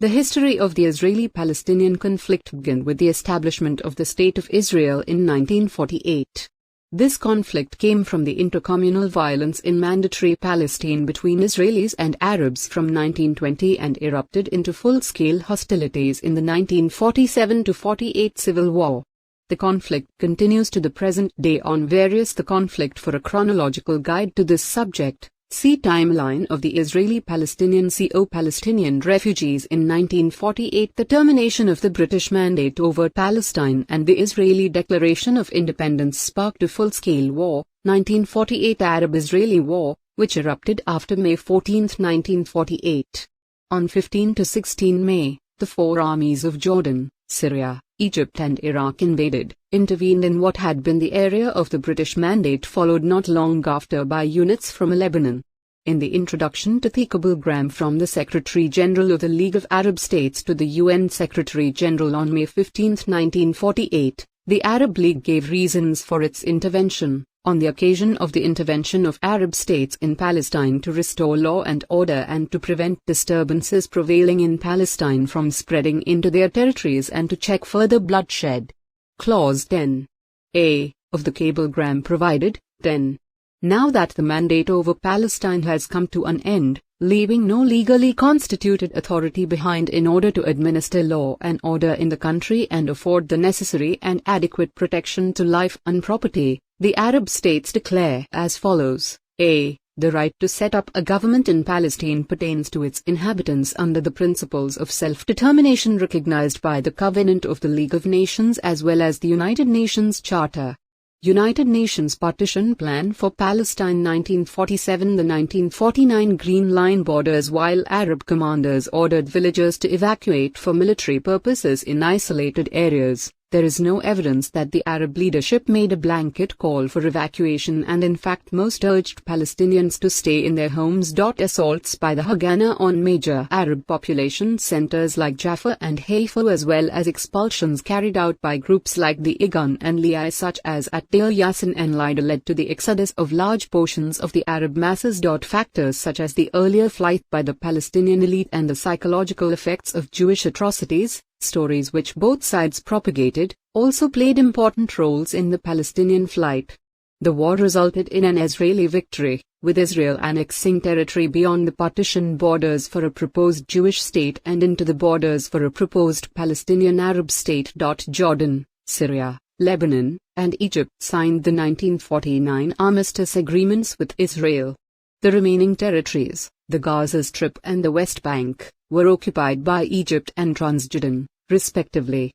The history of the Israeli-Palestinian conflict began with the establishment of the State of Israel in 1948. This conflict came from the intercommunal violence in Mandatory Palestine between Israelis and Arabs from 1920 and erupted into full-scale hostilities in the 1947-48 civil war. The conflict continues to the present day on various. The conflict. For a chronological guide to this subject, see Timeline of the Israeli-Palestinian Palestinian refugees in 1948, the termination of the British mandate over Palestine and the Israeli Declaration of Independence sparked a full-scale war, 1948 Arab-Israeli War, which erupted after May 14, 1948. On 15–16 May, the four armies of Jordan, Syria, Egypt and Iraq intervened in what had been the area of the British mandate, followed not long after by units from Lebanon. In the introduction to the cablegram from the Secretary-General of the League of Arab States to the UN Secretary-General on May 15, 1948, the Arab League gave reasons for its intervention, on the occasion of the intervention of Arab states in Palestine to restore law and order and to prevent disturbances prevailing in Palestine from spreading into their territories and to check further bloodshed. Clause 10a of the cablegram provided, then, now that the mandate over Palestine has come to an end, leaving no legally constituted authority behind in order to administer law and order in the country and afford the necessary and adequate protection to life and property, the Arab states declare as follows: a. The right to set up a government in Palestine pertains to its inhabitants under the principles of self-determination recognized by the Covenant of the League of Nations as well as the United Nations Charter. United Nations Partition Plan for Palestine 1947. The 1949 Green Line borders. While Arab commanders ordered villagers to evacuate for military purposes in isolated areas, there is no evidence that the Arab leadership made a blanket call for evacuation, and in fact most urged Palestinians to stay in their homes. Assaults by the Haganah on major Arab population centers like Jaffa and Haifa, as well as expulsions carried out by groups like the Igan and Lehi such as at Deir Yassin and Lida, led to the exodus of large portions of the Arab masses. Factors such as the earlier flight by the Palestinian elite and the psychological effects of Jewish atrocities, stories which both sides propagated, also played important roles in the Palestinian flight. The war resulted in an Israeli victory, with Israel annexing territory beyond the partition borders for a proposed Jewish state and into the borders for a proposed Palestinian Arab state. Jordan, Syria, Lebanon, and Egypt signed the 1949 armistice agreements with Israel. The remaining territories, the Gaza Strip and the West Bank, were occupied by Egypt and Transjordan, respectively.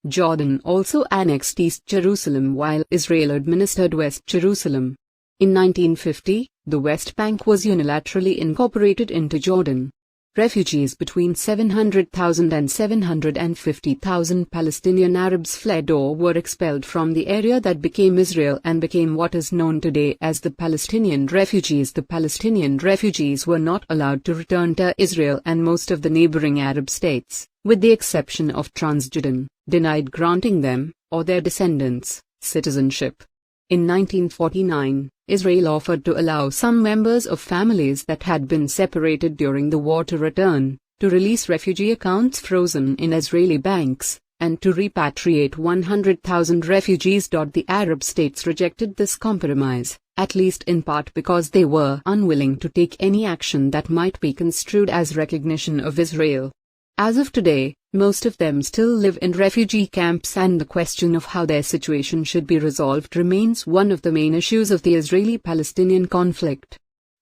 Jordan also annexed East Jerusalem while Israel administered West Jerusalem. In 1950, the West Bank was unilaterally incorporated into Jordan. Refugees between 700,000 and 750,000 Palestinian Arabs fled or were expelled from the area that became Israel and became what is known today as the Palestinian refugees. The Palestinian refugees were not allowed to return to Israel, and most of the neighboring Arab states, with the exception of Transjordan, denied granting them, or their descendants, citizenship. In 1949, Israel offered to allow some members of families that had been separated during the war to return, to release refugee accounts frozen in Israeli banks, and to repatriate 100,000 refugees. The Arab states rejected this compromise, at least in part because they were unwilling to take any action that might be construed as recognition of Israel. As of today, most of them still live in refugee camps, and the question of how their situation should be resolved remains one of the main issues of the Israeli-Palestinian conflict.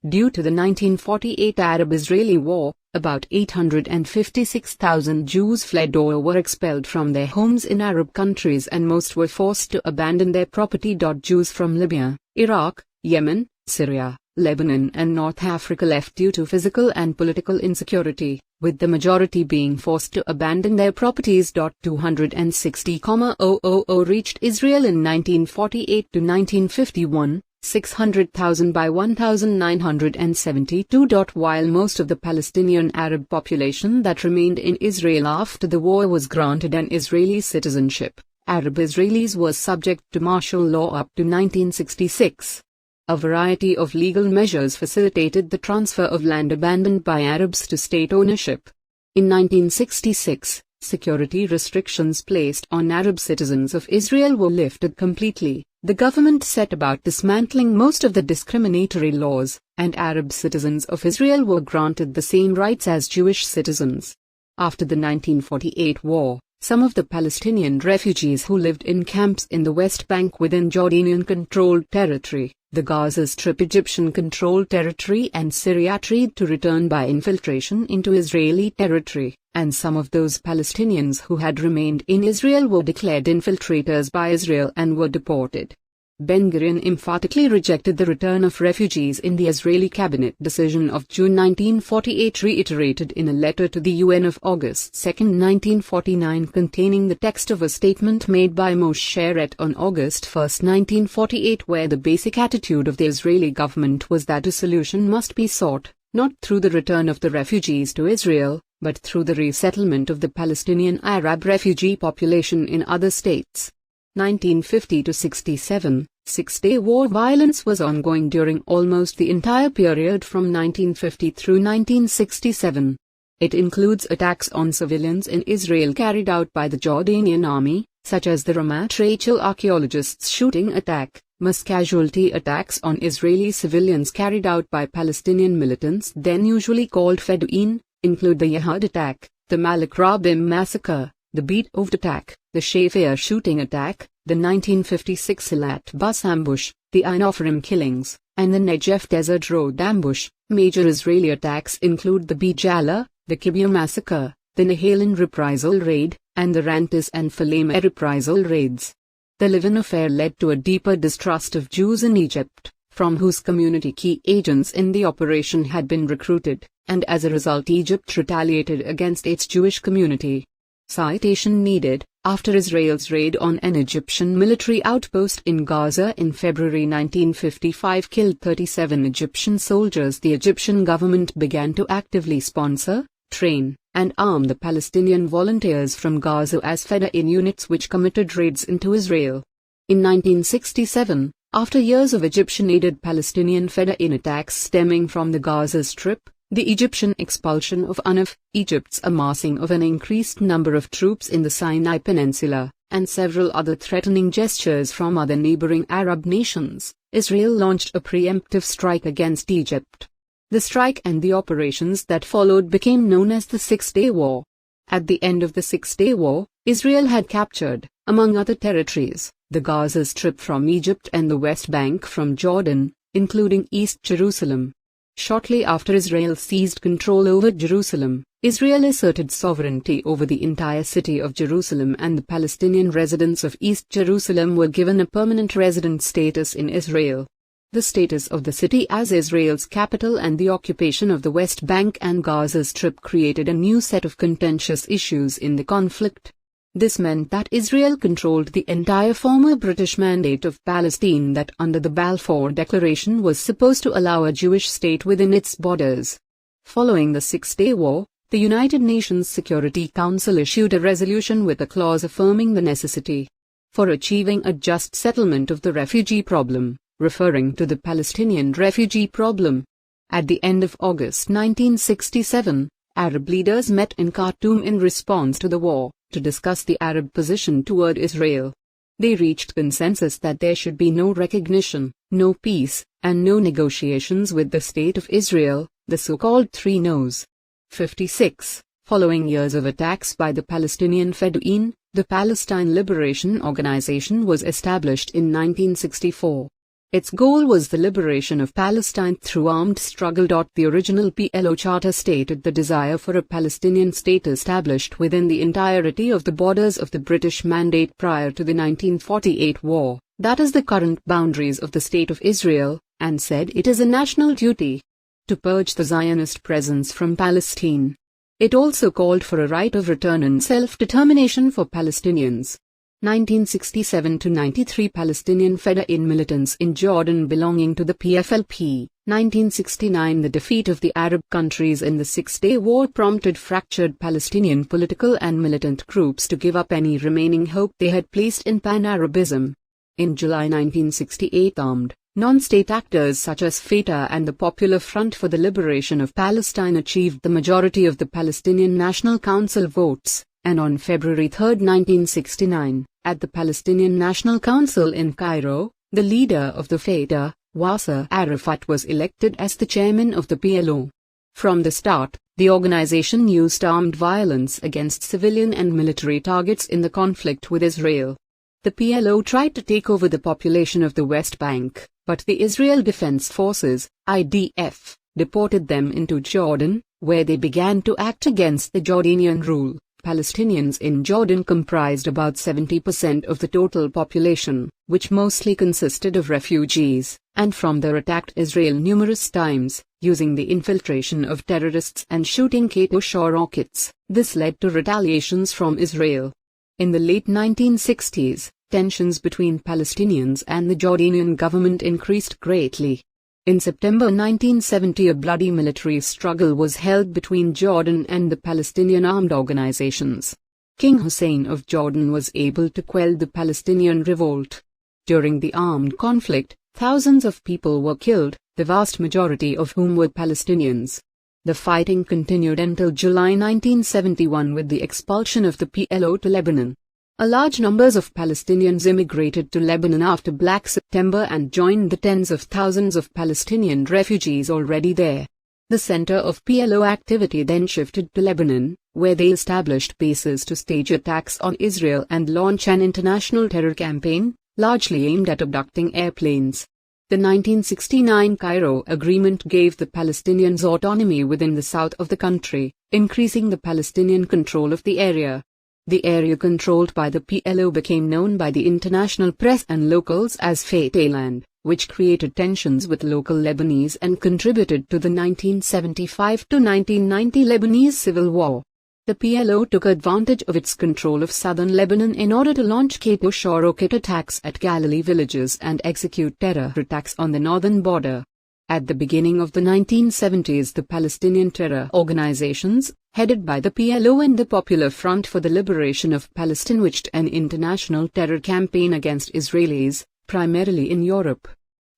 Due to the 1948 Arab-Israeli War, about 856,000 Jews fled or were expelled from their homes in Arab countries, and most were forced to abandon their property. Jews from Libya, Iraq, Yemen, Syria, Lebanon and North Africa left due to physical and political insecurity, with the majority being forced to abandon their properties. 260,000 reached Israel in 1948 to 1951, 600,000 by 1972. While most of the Palestinian Arab population that remained in Israel after the war was granted an Israeli citizenship, Arab Israelis were subject to martial law up to 1966. A variety of legal measures facilitated the transfer of land abandoned by Arabs to state ownership. In 1966, security restrictions placed on Arab citizens of Israel were lifted completely. The government set about dismantling most of the discriminatory laws, and Arab citizens of Israel were granted the same rights as Jewish citizens. After the 1948 war, some of the Palestinian refugees who lived in camps in the West Bank within Jordanian-controlled territory, the Gaza Strip Egyptian-controlled territory and Syria tried to return by infiltration into Israeli territory, and some of those Palestinians who had remained in Israel were declared infiltrators by Israel and were deported. Ben-Gurion emphatically rejected the return of refugees in the Israeli cabinet decision of June 1948, reiterated in a letter to the UN of August 2, 1949, containing the text of a statement made by Moshe Eret on August 1, 1948, where the basic attitude of the Israeli government was that a solution must be sought, not through the return of the refugees to Israel, but through the resettlement of the Palestinian Arab refugee population in other states. 1950 to 67, Six-Day War violence was ongoing during almost the entire period from 1950 through 1967. It includes attacks on civilians in Israel carried out by the Jordanian army, such as the Ramat Rachel archaeologists' shooting attack, mass casualty attacks on Israeli civilians carried out by Palestinian militants then usually called Fedouin, include the Yahud attack, the Malik Rabim massacre, the Beat Oved attack, the Shafir shooting attack, the 1956 Eilat bus ambush, the Ein Ophrim killings, and the Negev Desert Road ambush. Major Israeli attacks include the Bijala, the Kibbutz massacre, the Nehalin reprisal raid, and the Rantis and Falema reprisal raids. The Levin affair led to a deeper distrust of Jews in Egypt, from whose community key agents in the operation had been recruited, and as a result Egypt retaliated against its Jewish community. Citation needed. After Israel's raid on an Egyptian military outpost in Gaza in February 1955 killed 37 Egyptian soldiers, the Egyptian government began to actively sponsor, train, and arm the Palestinian volunteers from Gaza as Feda'in units which committed raids into Israel. In 1967, after years of Egyptian-aided Palestinian Feda'in attacks stemming from the Gaza Strip, the Egyptian expulsion of UNIF, Egypt's amassing of an increased number of troops in the Sinai Peninsula, and several other threatening gestures from other neighboring Arab nations, Israel launched a preemptive strike against Egypt. The strike and the operations that followed became known as the Six-Day War. At the end of the Six-Day War, Israel had captured, among other territories, the Gaza Strip from Egypt and the West Bank from Jordan, including East Jerusalem. Shortly after Israel seized control over Jerusalem, Israel asserted sovereignty over the entire city of Jerusalem, and the Palestinian residents of East Jerusalem were given a permanent resident status in Israel. The status of the city as Israel's capital and the occupation of the West Bank and Gaza Strip created a new set of contentious issues in the conflict. This meant that Israel controlled the entire former British Mandate of Palestine that under the Balfour Declaration was supposed to allow a Jewish state within its borders. Following the Six-Day War, the United Nations Security Council issued a resolution with a clause affirming the necessity for achieving a just settlement of the refugee problem, referring to the Palestinian refugee problem. At the end of August 1967, Arab leaders met in Khartoum in response to the war, to discuss the Arab position toward Israel. They reached consensus that there should be no recognition, no peace, and no negotiations with the State of Israel, the so-called Three No's. 56. Following years of attacks by the Palestinian Fedouin, the Palestine Liberation Organization was established in 1964. Its goal was the liberation of Palestine through armed struggle. The original PLO charter stated the desire for a Palestinian state established within the entirety of the borders of the British Mandate prior to the 1948 war, that is the current boundaries of the State of Israel, and said it is a national duty to purge the Zionist presence from Palestine. It also called for a right of return and self-determination for Palestinians. 1967-93 Palestinian Feda'in militants in Jordan belonging to the PFLP. 1969 The defeat of the Arab countries in the Six-Day War prompted fractured Palestinian political and militant groups to give up any remaining hope they had placed in Pan-Arabism. In July 1968 armed, Non-state actors such as Fatah and the Popular Front for the Liberation of Palestine achieved the majority of the Palestinian National Council votes, and on February 3, 1969, at the Palestinian National Council in Cairo, the leader of the Fatah, Yasser Arafat, was elected as the chairman of the PLO. From the start, the organization used armed violence against civilian and military targets in the conflict with Israel. The PLO tried to take over the population of the West Bank, but the Israel Defense Forces, IDF, deported them into Jordan, where they began to act against the Jordanian rule. Palestinians in Jordan comprised about 70% of the total population, which mostly consisted of refugees, and from there attacked Israel numerous times, using the infiltration of terrorists and shooting Katyusha rockets. This led to retaliations from Israel. In the late 1960s, tensions between Palestinians and the Jordanian government increased greatly. In September 1970, a bloody military struggle was held between Jordan and the Palestinian armed organizations. King Hussein of Jordan was able to quell the Palestinian revolt. During the armed conflict, thousands of people were killed, the vast majority of whom were Palestinians. The fighting continued until July 1971 with the expulsion of the PLO to Lebanon. A large numbers of Palestinians immigrated to Lebanon after Black September and joined the tens of thousands of Palestinian refugees already there. The center of PLO activity then shifted to Lebanon, where they established bases to stage attacks on Israel and launch an international terror campaign, largely aimed at abducting airplanes. The 1969 Cairo Agreement gave the Palestinians autonomy within the south of the country, increasing the Palestinian control of the area. The area controlled by the PLO became known by the international press and locals as Fatahland, which created tensions with local Lebanese and contributed to the 1975–1990 Lebanese Civil War. The PLO took advantage of its control of southern Lebanon in order to launch Katyusha rocket attacks at Galilee villages and execute terror attacks on the northern border. At the beginning of the 1970s, the Palestinian terror organizations, headed by the PLO and the Popular Front for the Liberation of Palestine, waged an international terror campaign against Israelis, primarily in Europe.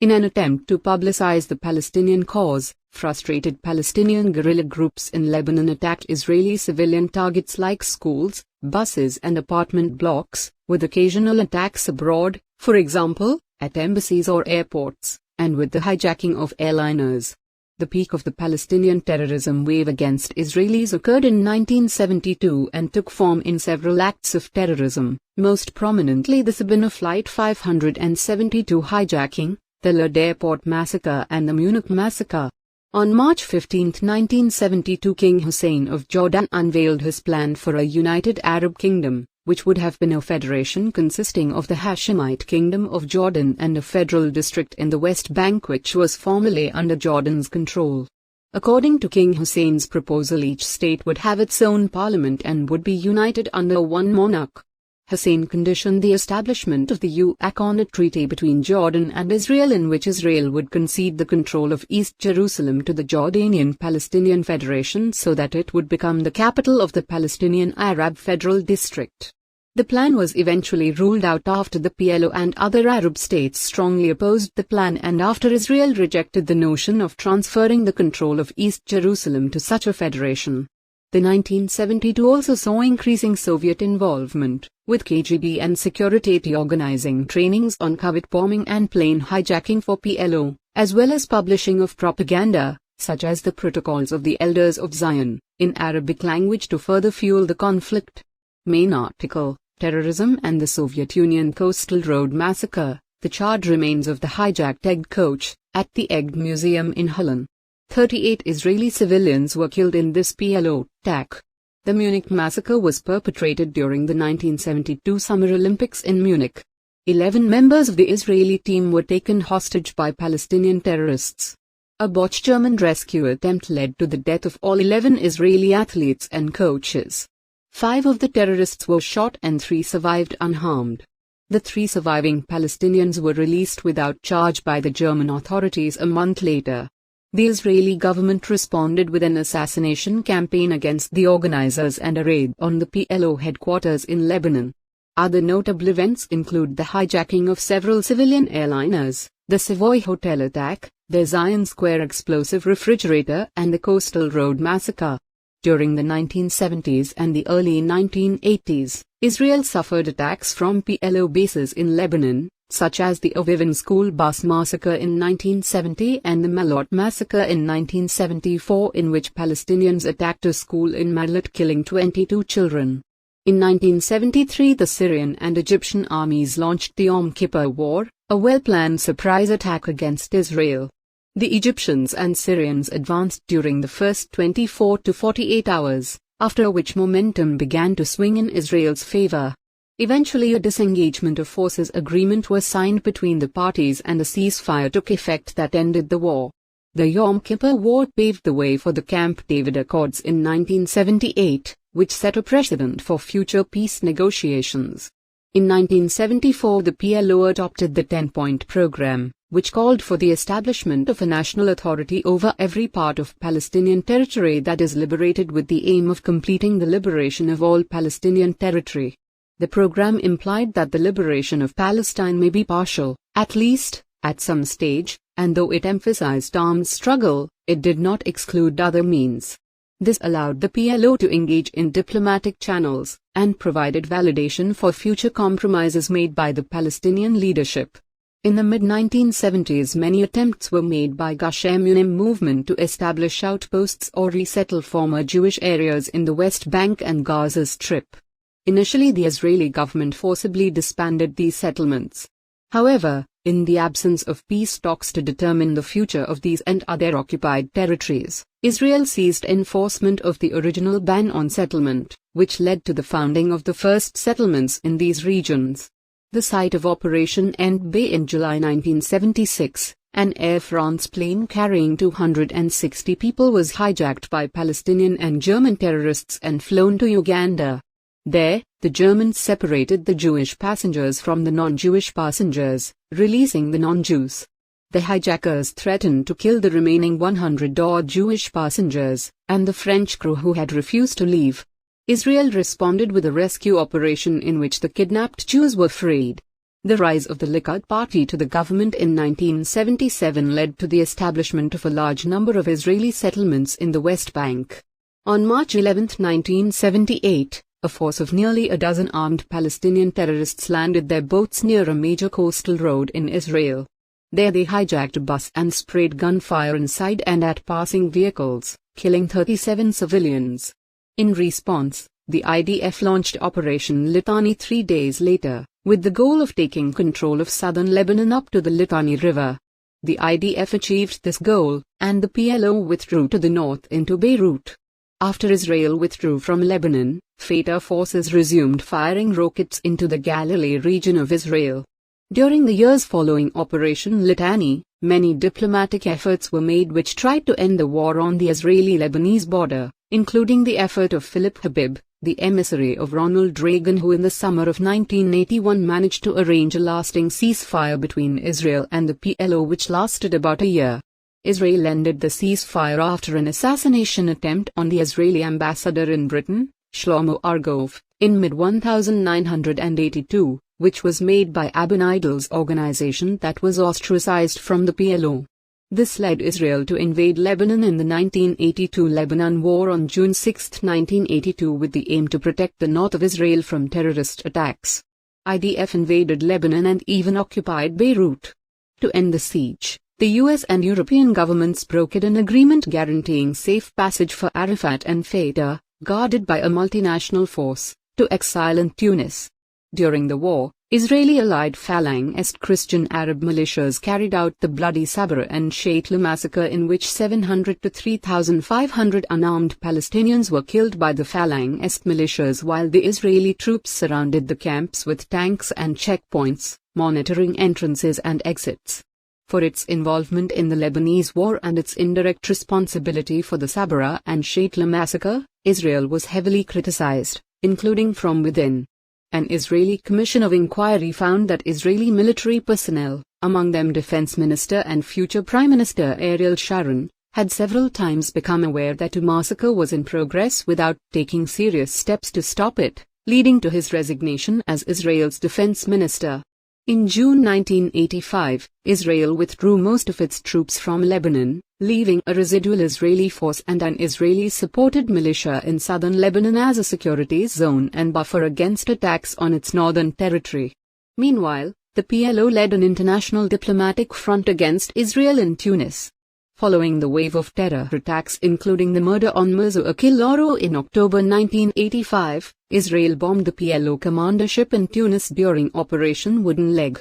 In an attempt to publicize the Palestinian cause, frustrated Palestinian guerrilla groups in Lebanon attacked Israeli civilian targets like schools, buses and apartment blocks, with occasional attacks abroad, for example, at embassies or airports, and with the hijacking of airliners. The peak of the Palestinian terrorism wave against Israelis occurred in 1972 and took form in several acts of terrorism, most prominently the Sabina Flight 572 hijacking, the Lod Airport massacre and the Munich massacre. On March 15, 1972, King Hussein of Jordan unveiled his plan for a united Arab kingdom, which would have been a federation consisting of the Hashemite Kingdom of Jordan and a federal district in the West Bank which was formerly under Jordan's control. According to King Hussein's proposal, each state would have its own parliament and would be united under one monarch. Hussein conditioned the establishment of the UAC on a treaty between Jordan and Israel in which Israel would concede the control of East Jerusalem to the Jordanian Palestinian Federation so that it would become the capital of the Palestinian Arab Federal District. The plan was eventually ruled out after the PLO and other Arab states strongly opposed the plan and after Israel rejected the notion of transferring the control of East Jerusalem to such a federation. The 1972 also saw increasing Soviet involvement, with KGB and Securitate organizing trainings on covert bombing and plane hijacking for PLO, as well as publishing of propaganda, such as the Protocols of the Elders of Zion, in Arabic language to further fuel the conflict. Main article, Terrorism and the Soviet Union Coastal Road Massacre, the charred remains of the hijacked egg coach, at the Egg Museum in Holland. 38 Israeli civilians were killed in this PLO attack. The Munich massacre was perpetrated during the 1972 Summer Olympics in Munich. 11 members of the Israeli team were taken hostage by Palestinian terrorists. A botched German rescue attempt led to the death of all 11 Israeli athletes and coaches. 5 of the terrorists were shot and 3 survived unharmed. The 3 surviving Palestinians were released without charge by the German authorities a month later. The Israeli government responded with an assassination campaign against the organizers and a raid on the PLO headquarters in Lebanon. Other notable events include the hijacking of several civilian airliners, the Savoy Hotel attack, the Zion Square explosive refrigerator and the Coastal Road massacre. During the 1970s and the early 1980s, Israel suffered attacks from PLO bases in Lebanon, such as the Aviv school bus massacre in 1970 and the Malot massacre in 1974, in which Palestinians attacked a school in Malot, killing 22 children. In 1973, the Syrian and Egyptian armies launched the Yom Kippur War, a well-planned surprise attack against Israel. The Egyptians and Syrians advanced during the first 24 to 48 hours, after which momentum began to swing in Israel's favor. Eventually, a disengagement of forces agreement was signed between the parties and a ceasefire took effect that ended the war. The Yom Kippur War paved the way for the Camp David Accords in 1978, which set a precedent for future peace negotiations. In 1974, the PLO adopted the 10-point program, which called for the establishment of a national authority over every part of Palestinian territory that is liberated, with the aim of completing the liberation of all Palestinian territory. The program implied that the liberation of Palestine may be partial, at least, at some stage, and though it emphasized armed struggle, it did not exclude other means. This allowed the PLO to engage in diplomatic channels, and provided validation for future compromises made by the Palestinian leadership. In the mid-1970s, many attempts were made by Gush Emunim movement to establish outposts or resettle former Jewish areas in the West Bank and Gaza Strip. Initially, the Israeli government forcibly disbanded these settlements. However, in the absence of peace talks to determine the future of these and other occupied territories, Israel ceased enforcement of the original ban on settlement, which led to the founding of the first settlements in these regions. The site of Operation Entebbe in July 1976, an Air France plane carrying 260 people was hijacked by Palestinian and German terrorists and flown to Uganda. There, the Germans separated the Jewish passengers from the non-Jewish passengers, releasing the non-Jews. The hijackers threatened to kill the remaining 100-odd Jewish passengers, and the French crew who had refused to leave. Israel responded with a rescue operation in which the kidnapped Jews were freed. The rise of the Likud party to the government in 1977 led to the establishment of a large number of Israeli settlements in the West Bank. On March 11, 1978, a force of nearly a dozen armed Palestinian terrorists landed their boats near a major coastal road in Israel. There they hijacked a bus and sprayed gunfire inside and at passing vehicles, killing 37 civilians. In response, the IDF launched Operation Litani 3 days later, with the goal of taking control of southern Lebanon up to the Litani River. The IDF achieved this goal, and the PLO withdrew to the north into Beirut. After Israel withdrew from Lebanon, Fatah forces resumed firing rockets into the Galilee region of Israel. During the years following Operation Litani, many diplomatic efforts were made which tried to end the war on the Israeli-Lebanese border, including the effort of Philip Habib, the emissary of Ronald Reagan, who in the summer of 1981 managed to arrange a lasting ceasefire between Israel and the PLO which lasted about a year. Israel ended the ceasefire after an assassination attempt on the Israeli ambassador in Britain, Shlomo Argov, in mid-1982, which was made by Abu Nidal's organization that was ostracized from the PLO. This led Israel to invade Lebanon in the 1982 Lebanon War on June 6, 1982, with the aim to protect the north of Israel from terrorist attacks. IDF invaded Lebanon and even occupied Beirut. To end the siege, the US and European governments brokered an agreement guaranteeing safe passage for Arafat and Fatah, guarded by a multinational force, to exile in Tunis. During the war, Israeli-allied Phalangist Christian Arab militias carried out the bloody Sabra and Sheitla massacre, in which 700 to 3,500 unarmed Palestinians were killed by the Phalangist militias, while the Israeli troops surrounded the camps with tanks and checkpoints, monitoring entrances and exits. For its involvement in the Lebanese war and its indirect responsibility for the Sabra and Sheitla massacre, Israel was heavily criticized, including from within. An Israeli commission of inquiry found that Israeli military personnel, among them Defense Minister and future Prime Minister Ariel Sharon, had several times become aware that a massacre was in progress without taking serious steps to stop it, leading to his resignation as Israel's defense minister. In June 1985, Israel withdrew most of its troops from Lebanon, leaving a residual Israeli force and an Israeli-supported militia in southern Lebanon as a security zone and buffer against attacks on its northern territory. Meanwhile, the PLO led an international diplomatic front against Israel in Tunis. Following the wave of terror attacks including the murder on Mirza Akhil Oro in October 1985, Israel bombed the PLO commandership in Tunis during Operation Wooden Leg.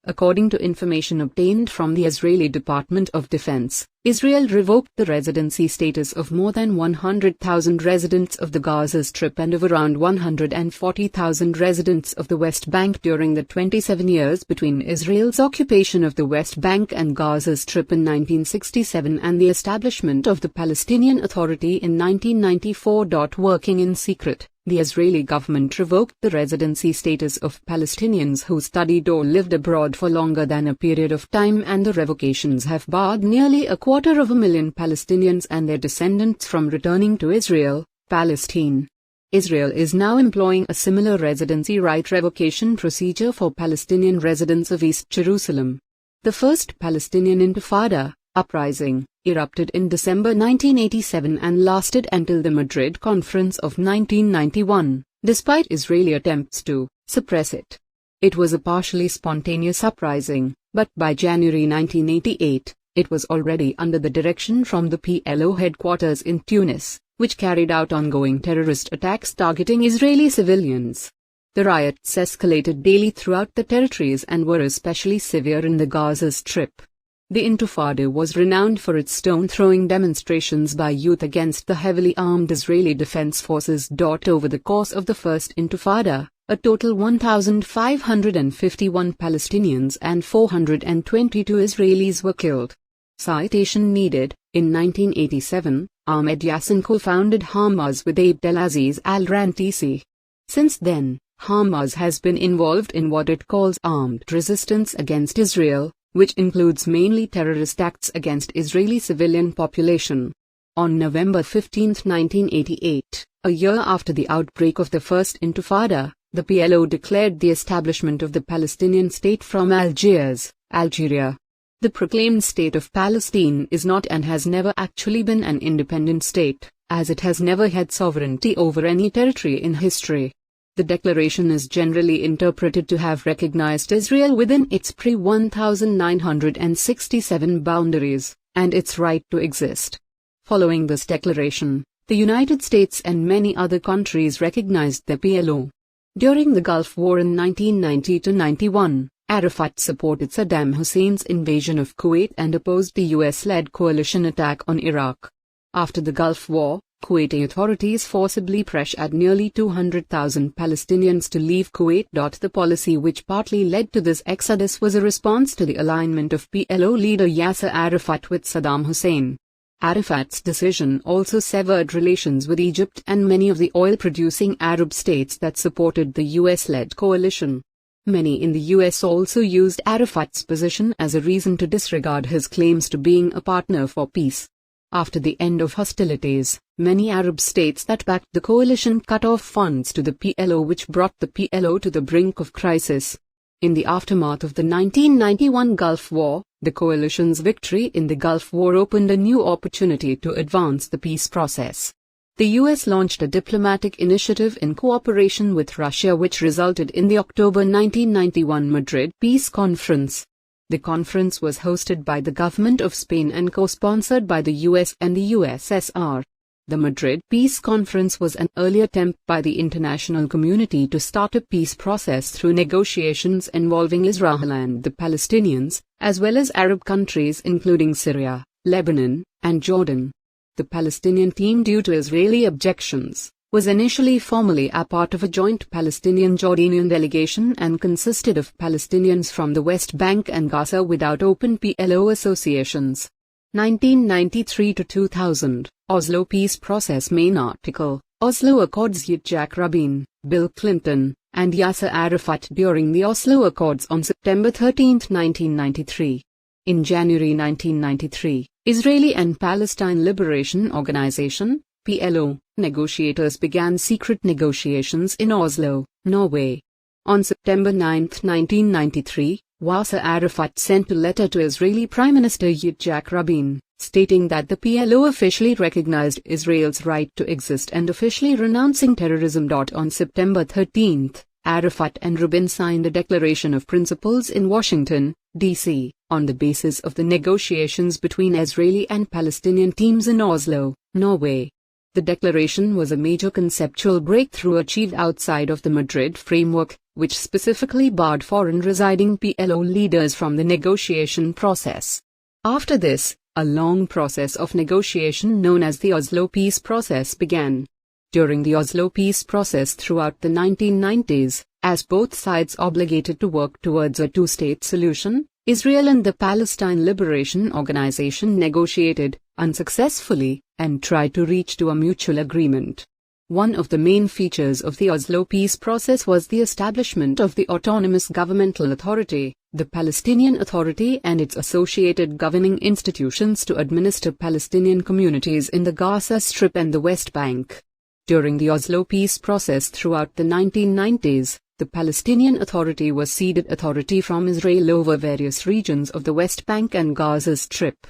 According to information obtained from the Israeli Department of Defense, Israel revoked the residency status of more than 100,000 residents of the Gaza Strip and of around 140,000 residents of the West Bank during the 27 years between Israel's occupation of the West Bank and Gaza Strip in 1967 and the establishment of the Palestinian Authority in 1994. Working in secret, the Israeli government revoked the residency status of Palestinians who studied or lived abroad for longer than a period of time, and the revocations have barred nearly 250,000 Palestinians and their descendants from returning to Israel, Palestine. Israel is now employing a similar residency right revocation procedure for Palestinian residents of East Jerusalem. The first Palestinian Intifada, uprising, erupted in December 1987 and lasted until the Madrid Conference of 1991, despite Israeli attempts to suppress it. It was a partially spontaneous uprising, but by January 1988, it was already under the direction from the PLO headquarters in Tunis, which carried out ongoing terrorist attacks targeting Israeli civilians. The riots escalated daily throughout the territories and were especially severe in the Gaza Strip. The Intifada was renowned for its stone-throwing demonstrations by youth against the heavily armed Israeli Defense Forces. Over the course of the First Intifada, a total 1,551 Palestinians and 422 Israelis were killed. Citation needed. In 1987, Ahmed Yassin co-founded Hamas with Abdelaziz al-Rantisi. Since then, Hamas has been involved in what it calls armed resistance against Israel, which includes mainly terrorist acts against Israeli civilian population. On November 15, 1988, a year after the outbreak of the First Intifada, the PLO declared the establishment of the Palestinian state from Algiers, Algeria. The proclaimed state of Palestine is not and has never actually been an independent state, as it has never had sovereignty over any territory in history. The declaration is generally interpreted to have recognized Israel within its pre-1967 boundaries, and its right to exist. Following this declaration, the United States and many other countries recognized the PLO. During the Gulf War in 1990–91, Arafat supported Saddam Hussein's invasion of Kuwait and opposed the US-led coalition attack on Iraq. After the Gulf War, Kuwaiti authorities forcibly pressured nearly 200,000 Palestinians to leave Kuwait. The policy which partly led to this exodus was a response to the alignment of PLO leader Yasser Arafat with Saddam Hussein. Arafat's decision also severed relations with Egypt and many of the oil-producing Arab states that supported the US-led coalition. Many in the US also used Arafat's position as a reason to disregard his claims to being a partner for peace. After the end of hostilities, many Arab states that backed the coalition cut off funds to the PLO, which brought the PLO to the brink of crisis. In the aftermath of the 1991 Gulf War, the coalition's victory in the Gulf War opened a new opportunity to advance the peace process. The US launched a diplomatic initiative in cooperation with Russia, which resulted in the October 1991 Madrid Peace Conference. The conference was hosted by the government of Spain and co-sponsored by the US and the USSR. The Madrid Peace Conference was an early attempt by the international community to start a peace process through negotiations involving Israel and the Palestinians, as well as Arab countries including Syria, Lebanon, and Jordan. The Palestinian team, due to Israeli objections, was initially formally a part of a joint Palestinian-Jordanian delegation and consisted of Palestinians from the West Bank and Gaza without open PLO associations. 1993–2000, Oslo Peace Process main article, Oslo Accords. Yitzhak Rabin, Bill Clinton, and Yasser Arafat during the Oslo Accords on September 13, 1993. In January 1993, Israeli and Palestine Liberation Organization, PLO, negotiators began secret negotiations in Oslo, Norway. On September 9, 1993, Yasser Arafat sent a letter to Israeli Prime Minister Yitzhak Rabin, stating that the PLO officially recognized Israel's right to exist and officially renouncing terrorism. On September 13, Arafat and Rabin signed a declaration of principles in Washington, D.C., on the basis of the negotiations between Israeli and Palestinian teams in Oslo, Norway. The declaration was a major conceptual breakthrough achieved outside of the Madrid framework, which specifically barred foreign residing PLO leaders from the negotiation process. After this, a long process of negotiation known as the Oslo Peace Process began. During the Oslo Peace Process throughout the 1990s, as both sides obligated to work towards a two-state solution, Israel and the Palestine Liberation Organization negotiated, unsuccessfully, and tried to reach to a mutual agreement. One of the main features of the Oslo Peace Process was the establishment of the Autonomous Governmental Authority, the Palestinian Authority, and its associated governing institutions to administer Palestinian communities in the Gaza Strip and the West Bank. During the Oslo Peace Process throughout the 1990s, the Palestinian Authority was ceded authority from Israel over various regions of the West Bank and Gaza Strip.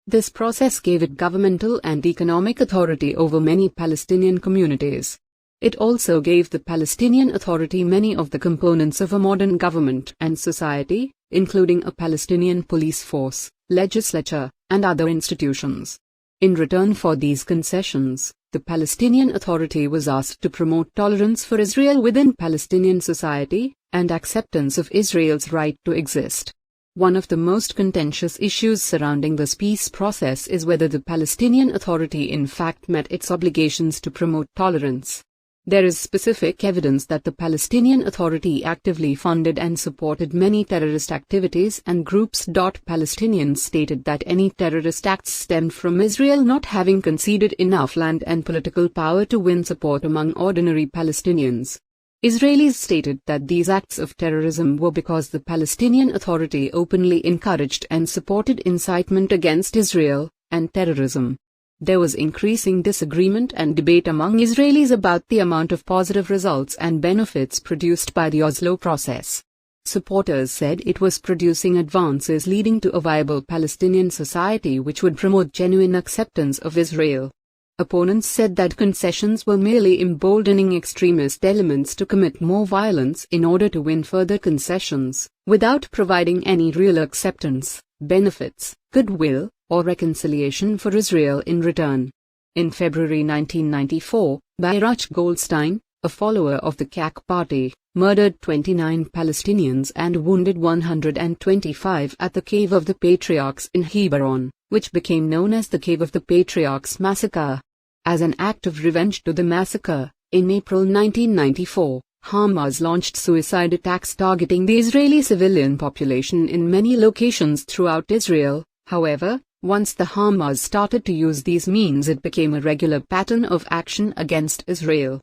This process gave it governmental and economic authority over many Palestinian communities. It also gave the Palestinian Authority many of the components of a modern government and society, including a Palestinian police force, legislature, and other institutions. In return for these concessions, the Palestinian Authority was asked to promote tolerance for Israel within Palestinian society, and acceptance of Israel's right to exist. One of the most contentious issues surrounding this peace process is whether the Palestinian Authority in fact met its obligations to promote tolerance. There is specific evidence that the Palestinian Authority actively funded and supported many terrorist activities and groups. Palestinians stated that any terrorist acts stemmed from Israel not having conceded enough land and political power to win support among ordinary Palestinians. Israelis stated that these acts of terrorism were because the Palestinian Authority openly encouraged and supported incitement against Israel and terrorism. There was increasing disagreement and debate among Israelis about the amount of positive results and benefits produced by the Oslo process. Supporters said it was producing advances leading to a viable Palestinian society which would promote genuine acceptance of Israel. Opponents said that concessions were merely emboldening extremist elements to commit more violence in order to win further concessions, without providing any real acceptance, benefits, goodwill, or reconciliation for Israel in return. In February 1994, Baruch Goldstein, a follower of the KAK party, murdered 29 Palestinians and wounded 125 at the Cave of the Patriarchs in Hebron, which became known as the Cave of the Patriarchs massacre. As an act of revenge to the massacre, in April 1994, Hamas launched suicide attacks targeting the Israeli civilian population in many locations throughout Israel. However, once the Hamas started to use these means, it became a regular pattern of action against Israel.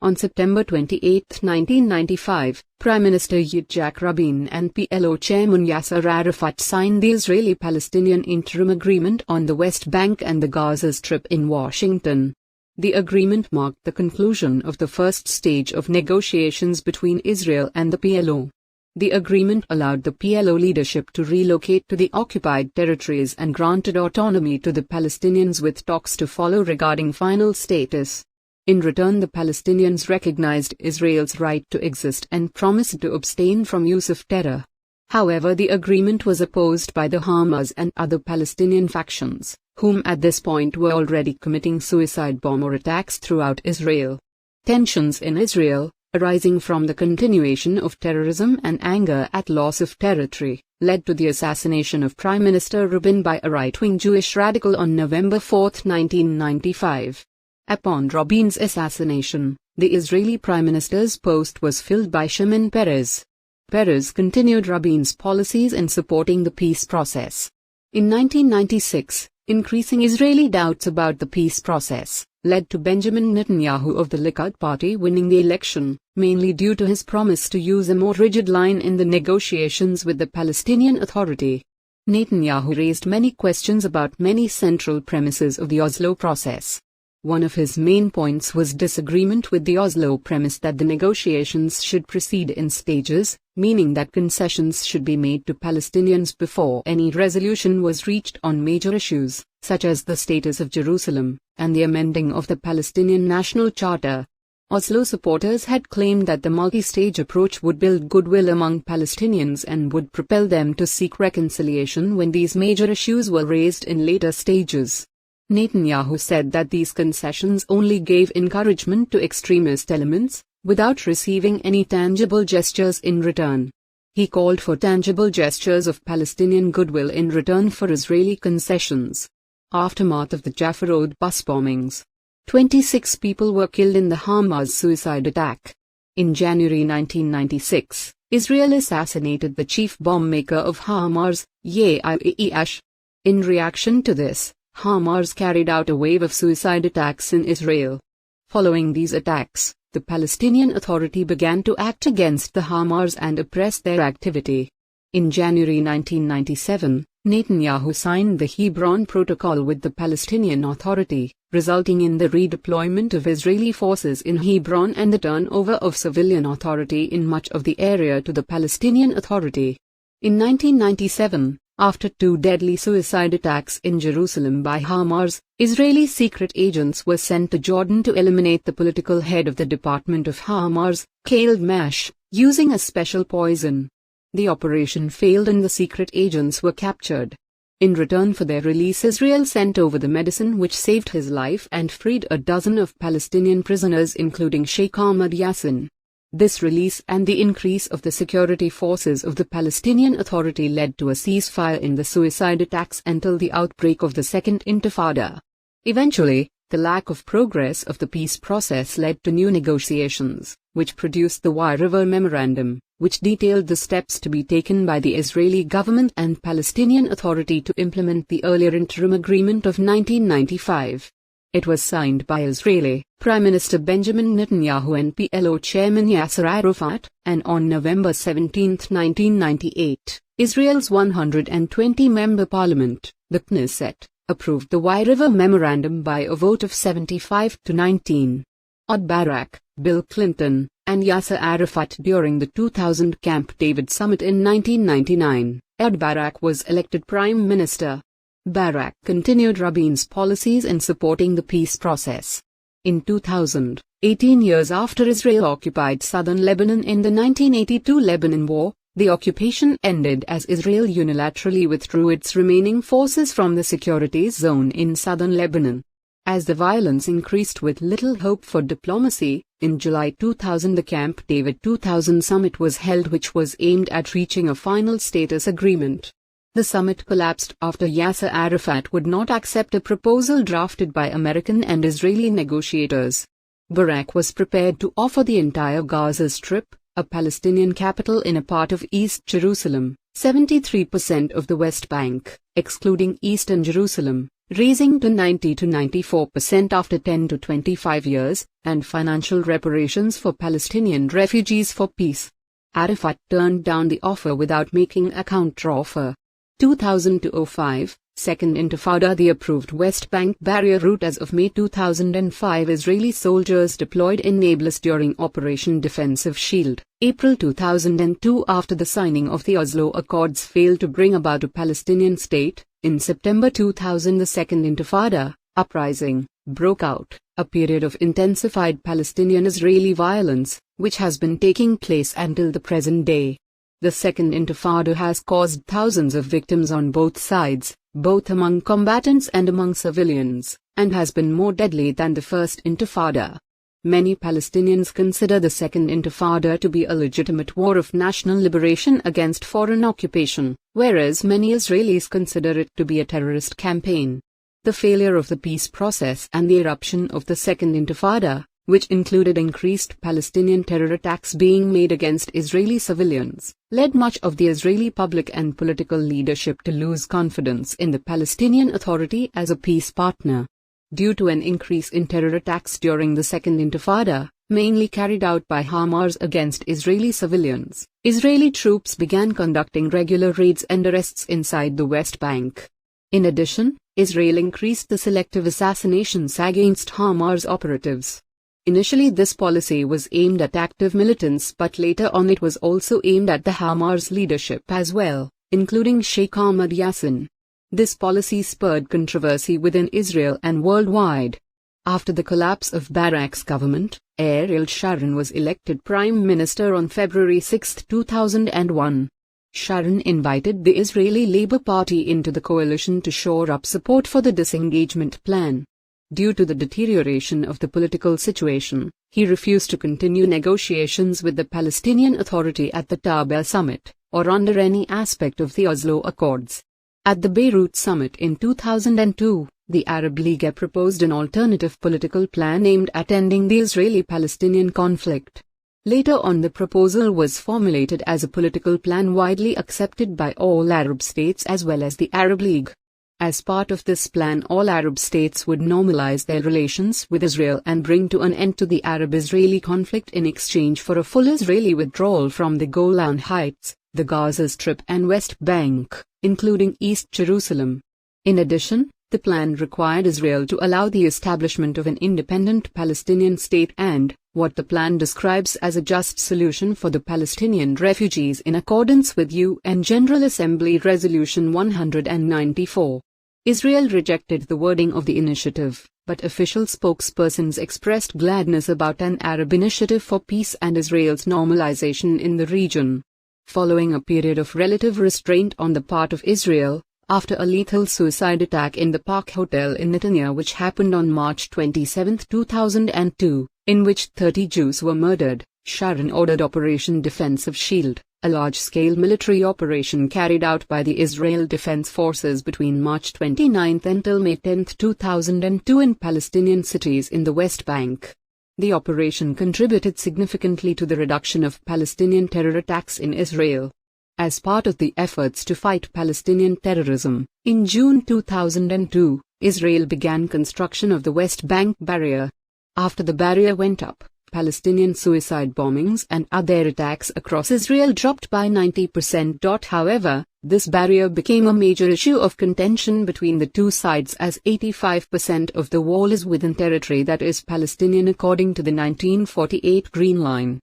On September 28, 1995, Prime Minister Yitzhak Rabin and PLO Chairman Yasser Arafat signed the Israeli-Palestinian Interim Agreement on the West Bank and the Gaza Strip in Washington. The agreement marked the conclusion of the first stage of negotiations between Israel and the PLO. The agreement allowed the PLO leadership to relocate to the occupied territories and granted autonomy to the Palestinians, with talks to follow regarding final status. In return, the Palestinians recognized Israel's right to exist and promised to abstain from use of terror. However, the agreement was opposed by the Hamas and other Palestinian factions, whom at this point were already committing suicide bomber attacks throughout Israel. Tensions in Israel, arising from the continuation of terrorism and anger at loss of territory, led to the assassination of Prime Minister Rabin by a right-wing Jewish radical on November 4, 1995. Upon Rabin's assassination, the Israeli Prime Minister's post was filled by Shimon Peres. Peres continued Rabin's policies in supporting the peace process. In 1996, increasing Israeli doubts about the peace process led to Benjamin Netanyahu of the Likud party winning the election, mainly due to his promise to use a more rigid line in the negotiations with the Palestinian Authority. Netanyahu raised many questions about many central premises of the Oslo process. One of his main points was disagreement with the Oslo premise that the negotiations should proceed in stages, meaning that concessions should be made to Palestinians before any resolution was reached on major issues, such as the status of Jerusalem, and the amending of the Palestinian National Charter. Oslo supporters had claimed that the multi-stage approach would build goodwill among Palestinians and would propel them to seek reconciliation when these major issues were raised in later stages. Netanyahu said that these concessions only gave encouragement to extremist elements, without receiving any tangible gestures in return. He called for tangible gestures of Palestinian goodwill in return for Israeli concessions. Aftermath of the Jaffa Road bus bombings. 26 people were killed in the Hamas suicide attack. In January 1996, Israel assassinated the chief bomb maker of Hamas, Yair. In reaction to this, Hamas carried out a wave of suicide attacks in Israel. Following these attacks, the Palestinian Authority began to act against the Hamas and oppress their activity. In January 1997, Netanyahu signed the Hebron Protocol with the Palestinian Authority, resulting in the redeployment of Israeli forces in Hebron and the turnover of civilian authority in much of the area to the Palestinian Authority. In 1997, after two deadly suicide attacks in Jerusalem by Hamas, Israeli secret agents were sent to Jordan to eliminate the political head of the Department of Hamas, Khaled Mash, using a special poison. The operation failed and the secret agents were captured. In return for their release, Israel sent over the medicine which saved his life and freed a dozen of Palestinian prisoners including Sheikh Ahmad Yassin. This release and the increase of the security forces of the Palestinian Authority led to a ceasefire in the suicide attacks until the outbreak of the Second Intifada. Eventually, the lack of progress of the peace process led to new negotiations, which produced the Wye River Memorandum, which detailed the steps to be taken by the Israeli government and Palestinian Authority to implement the earlier interim agreement of 1995. It was signed by Israeli Prime Minister Benjamin Netanyahu and PLO Chairman Yasser Arafat, and on November 17, 1998, Israel's 120-member parliament, the Knesset, approved the Wye River Memorandum by a vote of 75 to 19. Ehud Barak, Bill Clinton, and Yasser Arafat during the 2000 Camp David summit in 1999, Ehud Barak was elected prime minister. Barak continued Rabin's policies in supporting the peace process. In 2000, 18 years after Israel occupied southern Lebanon in the 1982 Lebanon War, the occupation ended as Israel unilaterally withdrew its remaining forces from the security zone in southern Lebanon. As the violence increased with little hope for diplomacy, in July 2000 the Camp David 2000 summit was held, which was aimed at reaching a final status agreement. The summit collapsed after Yasser Arafat would not accept a proposal drafted by American and Israeli negotiators. Barak was prepared to offer the entire Gaza Strip, a Palestinian capital in a part of East Jerusalem, 73% of the West Bank, excluding Eastern Jerusalem, raising to 90 to 94% after 10 to 25 years, and financial reparations for Palestinian refugees for peace. Arafat turned down the offer without making a counteroffer. 2000-05, Second Intifada. The approved West Bank barrier route. As of May 2005, Israeli soldiers deployed in Nablus during Operation Defensive Shield. April 2002, after the signing of the Oslo Accords failed to bring about a Palestinian state, in September 2000 the Second Intifada uprising broke out, a period of intensified Palestinian-Israeli violence, which has been taking place until the present day. The Second Intifada has caused thousands of victims on both sides, both among combatants and among civilians, and has been more deadly than the First Intifada. Many Palestinians consider the Second Intifada to be a legitimate war of national liberation against foreign occupation, whereas many Israelis consider it to be a terrorist campaign. The failure of the peace process and the eruption of the Second Intifada, which included increased Palestinian terror attacks being made against Israeli civilians, led much of the Israeli public and political leadership to lose confidence in the Palestinian Authority as a peace partner. Due to an increase in terror attacks during the Second Intifada, mainly carried out by Hamas against Israeli civilians, Israeli troops began conducting regular raids and arrests inside the West Bank. In addition, Israel increased the selective assassinations against Hamas operatives. Initially this policy was aimed at active militants, but later on it was also aimed at the Hamas leadership as well, including Sheikh Ahmad Yassin. This policy spurred controversy within Israel and worldwide. After the collapse of Barak's government, Ariel Sharon was elected Prime Minister on February 6, 2001. Sharon invited the Israeli Labour Party into the coalition to shore up support for the disengagement plan. Due to the deterioration of the political situation, he refused to continue negotiations with the Palestinian Authority at the Taba summit, or under any aspect of the Oslo Accords. At the Beirut summit in 2002, the Arab League proposed an alternative political plan aimed at ending the Israeli-Palestinian conflict. Later on, the proposal was formulated as a political plan widely accepted by all Arab states as well as the Arab League. As part of this plan, all Arab states would normalize their relations with Israel and bring to an end to the Arab-Israeli conflict in exchange for a full Israeli withdrawal from the Golan Heights, the Gaza Strip and West Bank, including East Jerusalem. In addition, the plan required Israel to allow the establishment of an independent Palestinian state and, what the plan describes as a just solution for the Palestinian refugees in accordance with UN General Assembly Resolution 194. Israel rejected the wording of the initiative, but official spokespersons expressed gladness about an Arab initiative for peace and Israel's normalization in the region. Following a period of relative restraint on the part of Israel, after a lethal suicide attack in the Park Hotel in Netanya which happened on March 27, 2002, in which 30 Jews were murdered, Sharon ordered Operation Defensive Shield, a large-scale military operation carried out by the Israel Defense Forces between March 29 until May 10, 2002 in Palestinian cities in the West Bank. The operation contributed significantly to the reduction of Palestinian terror attacks in Israel. As part of the efforts to fight Palestinian terrorism, in June 2002, Israel began construction of the West Bank barrier. After the barrier went up, Palestinian suicide bombings and other attacks across Israel dropped by 90%. However, this barrier became a major issue of contention between the two sides as 85% of the wall is within territory that is Palestinian according to the 1948 Green Line.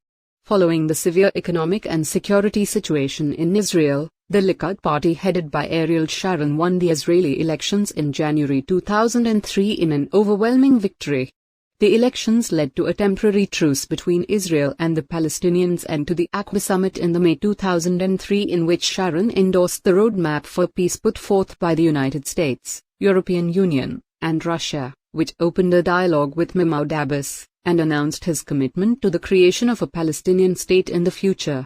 Following the severe economic and security situation in Israel, the Likud party headed by Ariel Sharon won the Israeli elections in January 2003 in an overwhelming victory. The elections led to a temporary truce between Israel and the Palestinians and to the Aqaba summit in the May 2003 in which Sharon endorsed the roadmap for peace put forth by the United States, European Union, and Russia, which opened a dialogue with Mahmoud Abbas, and announced his commitment to the creation of a Palestinian state in the future.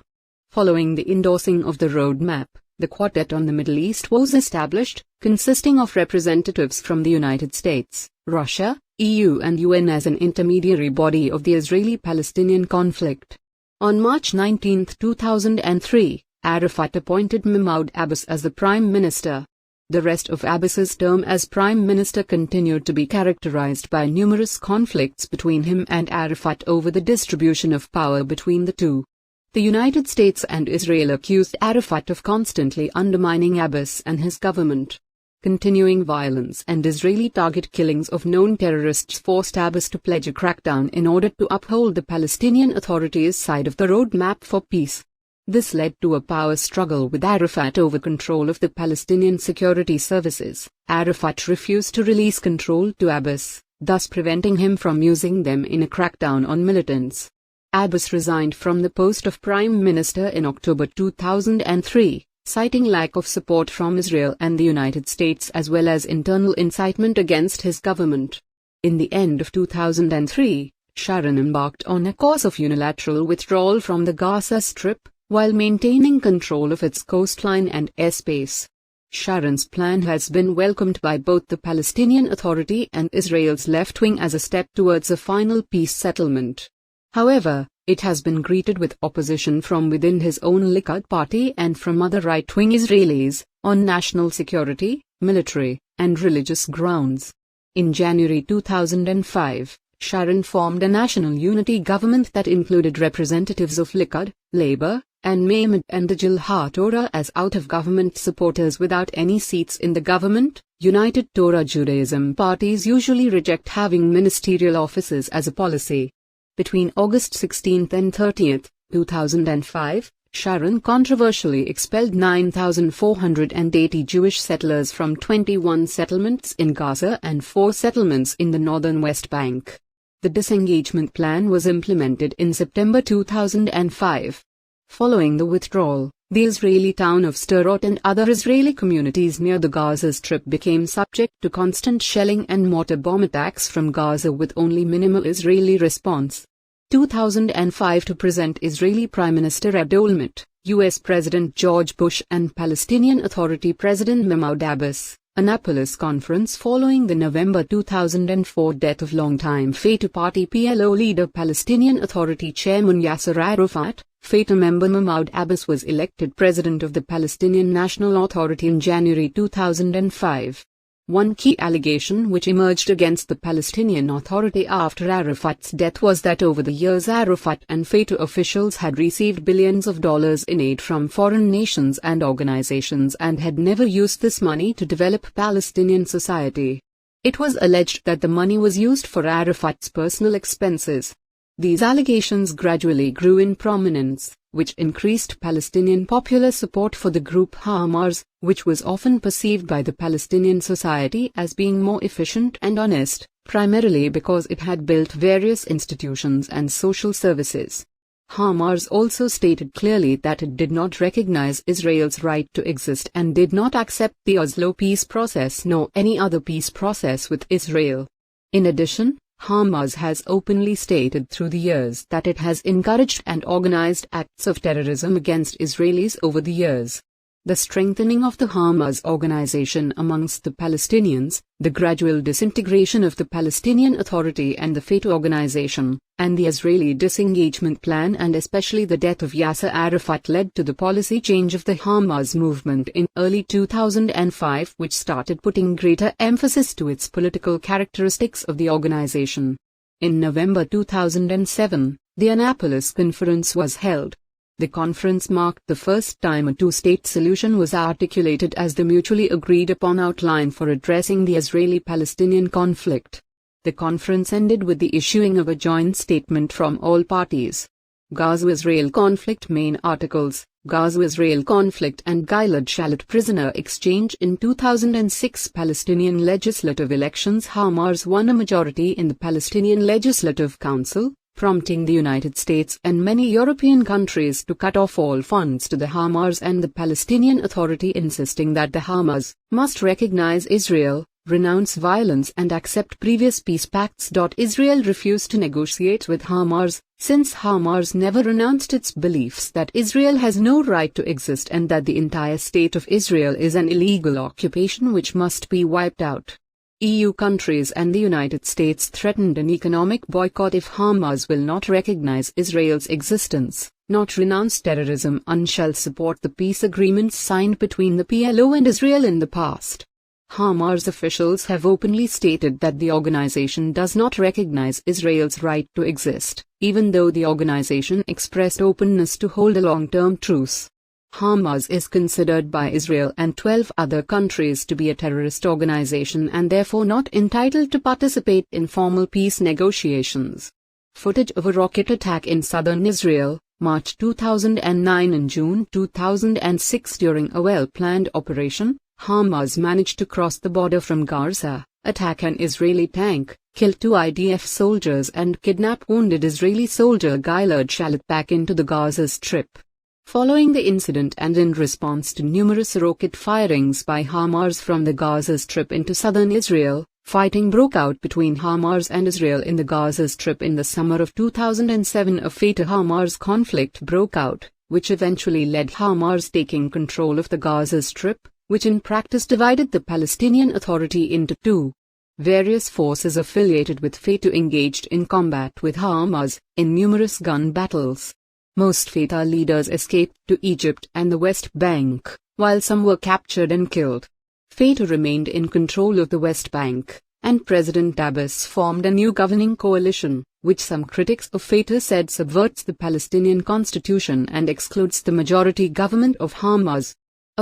Following the endorsing of the roadmap, the Quartet on the Middle East was established, consisting of representatives from the United States, Russia, EU and UN as an intermediary body of the Israeli-Palestinian conflict. On March 19, 2003, Arafat appointed Mahmoud Abbas as the Prime Minister. The rest of Abbas's term as Prime Minister continued to be characterized by numerous conflicts between him and Arafat over the distribution of power between the two. The United States and Israel accused Arafat of constantly undermining Abbas and his government. Continuing violence and Israeli target killings of known terrorists forced Abbas to pledge a crackdown in order to uphold the Palestinian Authority's side of the roadmap for peace. This led to a power struggle with Arafat over control of the Palestinian security services. Arafat refused to release control to Abbas, thus preventing him from using them in a crackdown on militants. Abbas resigned from the post of Prime Minister in October 2003, citing lack of support from Israel and the United States as well as internal incitement against his government. In the end of 2003, Sharon embarked on a course of unilateral withdrawal from the Gaza Strip, while maintaining control of its coastline and airspace. Sharon's plan has been welcomed by both the Palestinian Authority and Israel's left wing as a step towards a final peace settlement. However, it has been greeted with opposition from within his own Likud party and from other right-wing Israelis, on national security, military, and religious grounds. In January 2005, Sharon formed a national unity government that included representatives of Likud, Labour, and Mehmet and Adil HaTorah as out-of-government supporters without any seats in the government. United Torah Judaism parties usually reject having ministerial offices as a policy. Between August 16 and 30, 2005, Sharon controversially expelled 9,480 Jewish settlers from 21 settlements in Gaza and 4 settlements in the northern West Bank. The disengagement plan was implemented in September 2005. Following the withdrawal, the Israeli town of Sderot and other Israeli communities near the Gaza Strip became subject to constant shelling and mortar bomb attacks from Gaza with only minimal Israeli response. 2005 to present Israeli Prime Minister Ehud Olmert, U.S. President George Bush and Palestinian Authority President Mahmoud Abbas. Annapolis Conference following the November 2004 death of longtime Fatah Party PLO leader Palestinian Authority Chairman Yasser Arafat, Fatah member Mahmoud Abbas was elected President of the Palestinian National Authority in January 2005. One key allegation which emerged against the Palestinian Authority after Arafat's death was that over the years Arafat and Fatah officials had received billions of dollars in aid from foreign nations and organizations and had never used this money to develop Palestinian society. It was alleged that the money was used for Arafat's personal expenses. These allegations gradually grew in prominence, which increased Palestinian popular support for the group Hamas, which was often perceived by the Palestinian society as being more efficient and honest, primarily because it had built various institutions and social services. Hamas also stated clearly that it did not recognize Israel's right to exist and did not accept the Oslo peace process nor any other peace process with Israel. In addition, Hamas has openly stated through the years that it has encouraged and organized acts of terrorism against Israelis over the years. The strengthening of the Hamas organization amongst the Palestinians, the gradual disintegration of the Palestinian Authority and the Fatah organization, and the Israeli disengagement plan and especially the death of Yasser Arafat led to the policy change of the Hamas movement in early 2005, which started putting greater emphasis to its political characteristics of the organization. In November 2007, the Annapolis Conference was held. The conference marked the first time a two-state solution was articulated as the mutually agreed-upon outline for addressing the Israeli-Palestinian conflict. The conference ended with the issuing of a joint statement from all parties. Gaza-Israel conflict main articles, Gaza-Israel conflict and Gilad Shalit prisoner exchange. In 2006 Palestinian legislative elections, Hamas won a majority in the Palestinian Legislative Council, prompting the United States and many European countries to cut off all funds to the Hamas and the Palestinian Authority, insisting that the Hamas must recognize Israel, renounce violence and accept previous peace pacts. Israel refused to negotiate with Hamas, since Hamas never renounced its beliefs that Israel has no right to exist and that the entire state of Israel is an illegal occupation which must be wiped out. EU countries and the United States threatened an economic boycott if Hamas will not recognize Israel's existence, not renounce terrorism, and shall support the peace agreements signed between the PLO and Israel in the past. Hamas officials have openly stated that the organization does not recognize Israel's right to exist, even though the organization expressed openness to hold a long-term truce. Hamas is considered by Israel and 12 other countries to be a terrorist organization and therefore not entitled to participate in formal peace negotiations. Footage of a rocket attack in southern Israel, March 2009 and June 2006. During a well-planned operation, Hamas managed to cross the border from Gaza, attack an Israeli tank, kill 2 IDF soldiers and kidnap wounded Israeli soldier Gilad Shalit back into the Gaza Strip. Following the incident and in response to numerous rocket firings by Hamas from the Gaza Strip into southern Israel, fighting broke out between Hamas and Israel in the Gaza Strip in the summer of 2007. A Fatah-Hamas conflict broke out, which eventually led Hamas taking control of the Gaza Strip, which in practice divided the Palestinian Authority into two. Various forces affiliated with Fatah engaged in combat with Hamas in numerous gun battles. Most Fatah leaders escaped to Egypt and the West Bank, while some were captured and killed. Fatah remained in control of the West Bank, and President Abbas formed a new governing coalition, which some critics of Fatah said subverts the Palestinian constitution and excludes the majority government of Hamas.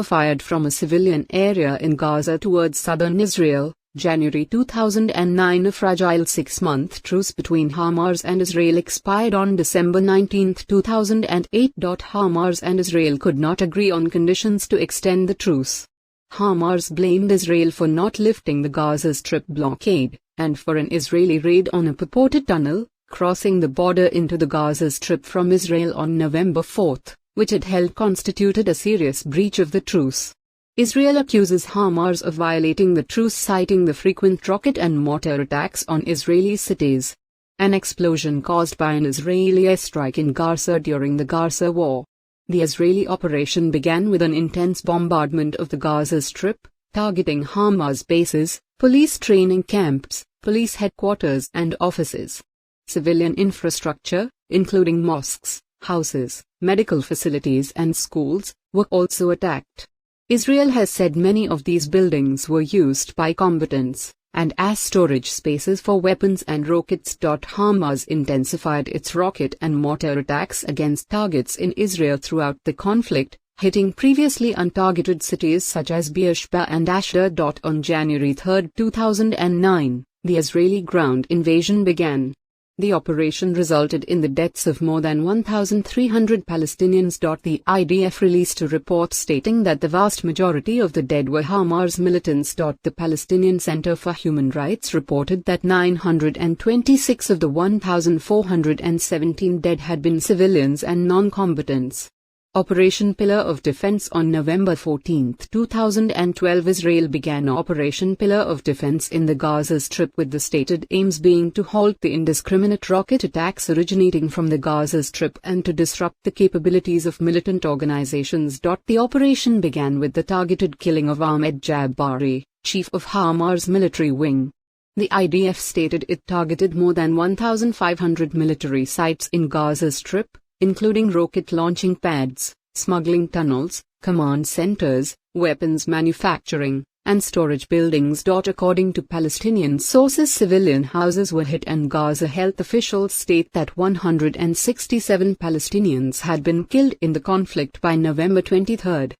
Fired from a civilian area in Gaza towards southern Israel, January 2009. A fragile 6-month truce between Hamas and Israel expired on December 19, 2008. Hamas and Israel could not agree on conditions to extend the truce. Hamas blamed Israel for not lifting the Gaza Strip blockade, and for an Israeli raid on a purported tunnel, crossing the border into the Gaza Strip from Israel on November 4, which it held constituted a serious breach of the truce. Israel accuses Hamas of violating the truce, citing the frequent rocket and mortar attacks on Israeli cities. An explosion caused by an Israeli airstrike in Gaza during the Gaza War. The Israeli operation began with an intense bombardment of the Gaza Strip, targeting Hamas bases, police training camps, police headquarters and offices. Civilian infrastructure, including mosques, houses, medical facilities and schools, were also attacked. Israel has said many of these buildings were used by combatants, and as storage spaces for weapons and rockets. Hamas intensified its rocket and mortar attacks against targets in Israel throughout the conflict, hitting previously untargeted cities such as Beersheba and Ashdod. On January 3, 2009, the Israeli ground invasion began. The operation resulted in the deaths of more than 1,300 Palestinians. The IDF released a report stating that the vast majority of the dead were Hamas militants. The Palestinian Center for Human Rights reported that 926 of the 1,417 dead had been civilians and non-combatants. Operation Pillar of Defense. On November 14, 2012, Israel began Operation Pillar of Defense in the Gaza Strip, with the stated aims being to halt the indiscriminate rocket attacks originating from the Gaza Strip and to disrupt the capabilities of militant organizations. The operation began with the targeted killing of Ahmed Jabari, chief of Hamas military wing. The IDF stated it targeted more than 1,500 military sites in Gaza Strip, including rocket launching pads, smuggling tunnels, command centers, weapons manufacturing, and storage buildings. According to Palestinian sources, civilian houses were hit, and Gaza health officials state that 167 Palestinians had been killed in the conflict by November 23.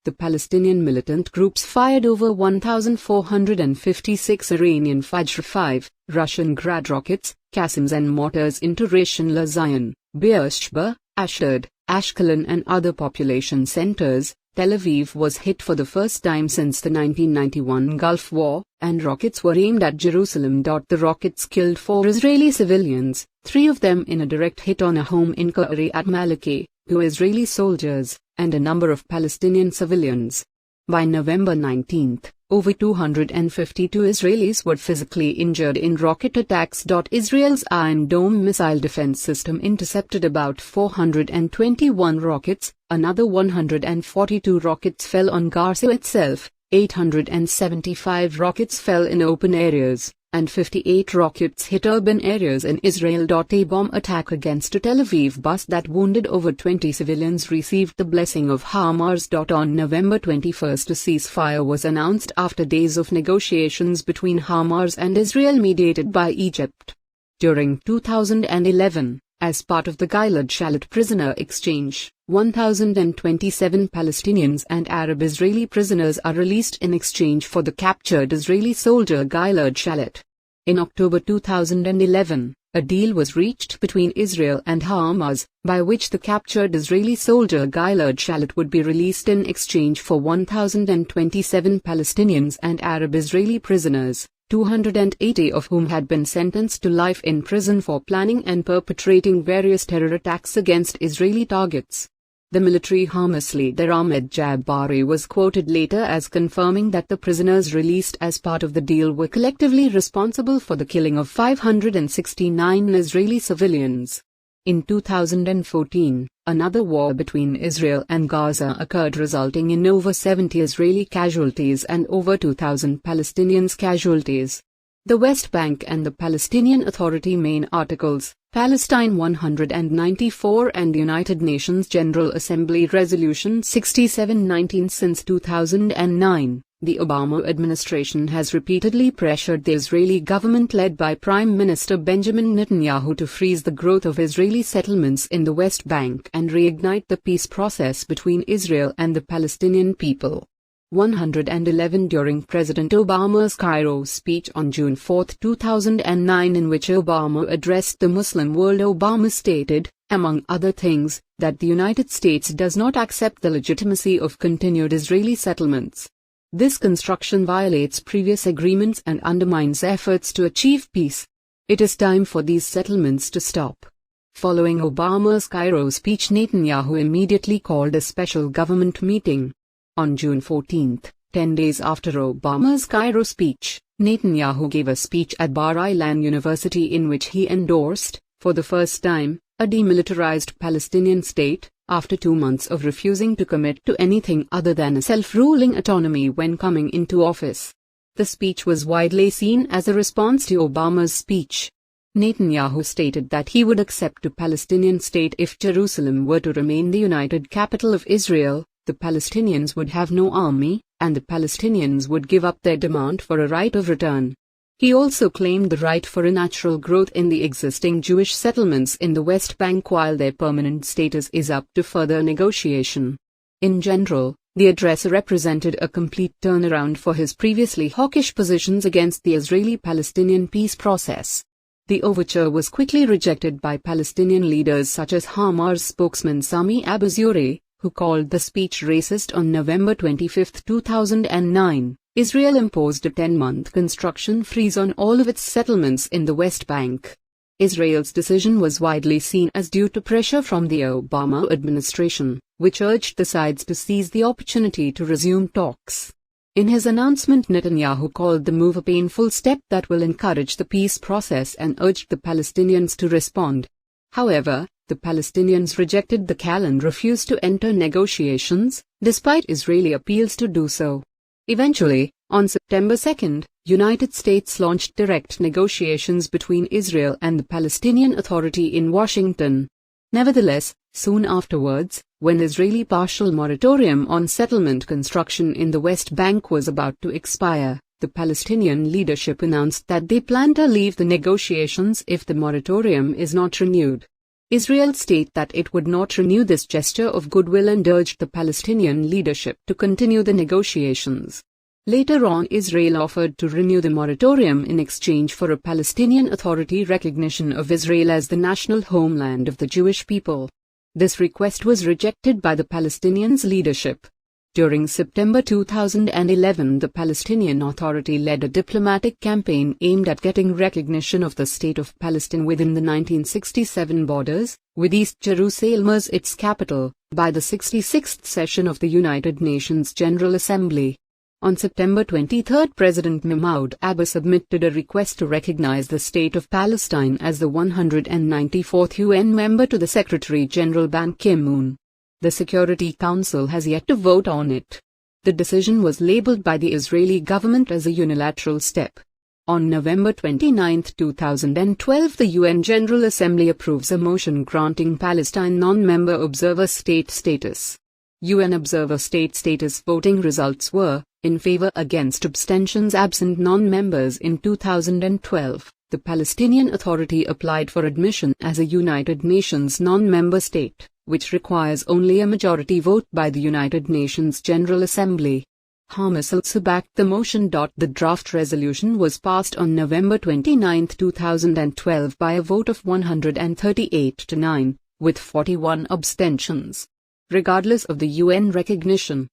The Palestinian militant groups fired over 1,456 Iranian Fajr 5, Russian Grad rockets, Qasims and mortars into Rishon LeZion, Beersheba, Ashdod, Ashkelon and other population centers. Tel Aviv was hit for the first time since the 1991 Gulf War, and rockets were aimed at Jerusalem. The rockets killed 4 Israeli civilians, 3 of them in a direct hit on a home in Kiryat Malaki, 2 Israeli soldiers, and a number of Palestinian civilians. By November 19, over 252 Israelis were physically injured in rocket attacks. Israel's Iron Dome missile defense system intercepted about 421 rockets, another 142 rockets fell on Gaza itself, 875 rockets fell in open areas, and 58 rockets hit urban areas in Israel. A bomb attack against a Tel Aviv bus that wounded over 20 civilians received the blessing of Hamas. On November 21, a ceasefire was announced after days of negotiations between Hamas and Israel mediated by Egypt. During 2011, as part of the Gilad Shalit prisoner exchange, 1,027 Palestinians and Arab Israeli prisoners are released in exchange for the captured Israeli soldier Gilad Shalit. In October 2011, a deal was reached between Israel and Hamas, by which the captured Israeli soldier Gilad Shalit would be released in exchange for 1,027 Palestinians and Arab Israeli prisoners, 280 of whom had been sentenced to life in prison for planning and perpetrating various terror attacks against Israeli targets. The military Hamas leader Ahmed Jabari was quoted later as confirming that the prisoners released as part of the deal were collectively responsible for the killing of 569 Israeli civilians. In 2014, another war between Israel and Gaza occurred, resulting in over 70 Israeli casualties and over 2,000 Palestinians casualties. The West Bank and the Palestinian Authority main articles, Palestine 194 and the United Nations General Assembly Resolution 6719 since 2009, The Obama administration has repeatedly pressured the Israeli government led by Prime Minister Benjamin Netanyahu to freeze the growth of Israeli settlements in the West Bank and reignite the peace process between Israel and the Palestinian people. 111 During President Obama's Cairo speech on June 4, 2009, in which Obama addressed the Muslim world, Obama stated, among other things, that the United States does not accept the legitimacy of continued Israeli settlements. This construction violates previous agreements and undermines efforts to achieve peace. It is time for these settlements to stop. Following Obama's Cairo speech, Netanyahu immediately called a special government meeting. On June 14, 10 days after Obama's Cairo speech, Netanyahu gave a speech at Bar-Ilan University in which he endorsed, for the first time, a demilitarized Palestinian state, after 2 months of refusing to commit to anything other than a self-ruling autonomy when coming into office. The speech was widely seen as a response to Obama's speech. Netanyahu stated that he would accept a Palestinian state if Jerusalem were to remain the united capital of Israel, the Palestinians would have no army, and the Palestinians would give up their demand for a right of return. He also claimed the right for a natural growth in the existing Jewish settlements in the West Bank while their permanent status is up to further negotiation. In general, the address represented a complete turnaround for his previously hawkish positions against the Israeli-Palestinian peace process. The overture was quickly rejected by Palestinian leaders such as Hamas spokesman Sami Abu Zuhri, who called the speech racist. On November 25, 2009. Israel imposed a 10-month construction freeze on all of its settlements in the West Bank. Israel's decision was widely seen as due to pressure from the Obama administration, which urged the sides to seize the opportunity to resume talks. In his announcement, Netanyahu called the move a painful step that will encourage the peace process and urged the Palestinians to respond. However, the Palestinians rejected the call and refused to enter negotiations, despite Israeli appeals to do so. Eventually, on September 2, United States launched direct negotiations between Israel and the Palestinian Authority in Washington. Nevertheless, soon afterwards, when Israeli partial moratorium on settlement construction in the West Bank was about to expire, the Palestinian leadership announced that they plan to leave the negotiations if the moratorium is not renewed. Israel stated that it would not renew this gesture of goodwill and urged the Palestinian leadership to continue the negotiations. Later on, Israel offered to renew the moratorium in exchange for a Palestinian Authority recognition of Israel as the national homeland of the Jewish people. This request was rejected by the Palestinians' leadership. During September 2011, the Palestinian Authority led a diplomatic campaign aimed at getting recognition of the State of Palestine within the 1967 borders, with East Jerusalem as its capital, by the 66th session of the United Nations General Assembly. On September 23, President Mahmoud Abbas submitted a request to recognize the State of Palestine as the 194th UN member to the Secretary-General Ban Ki-moon. The Security Council has yet to vote on it. The decision was labeled by the Israeli government as a unilateral step. On November 29, 2012, the UN General Assembly approves a motion granting Palestine non-member observer state status. UN observer state status voting results were, in favor, against, abstentions, absent, non-members. In 2012, the Palestinian Authority applied for admission as a United Nations non-member state, which requires only a majority vote by the United Nations General Assembly. Hamas also backed the motion. The draft resolution was passed on November 29, 2012 by a vote of 138 to 9, with 41 abstentions. Regardless of the UN recognition,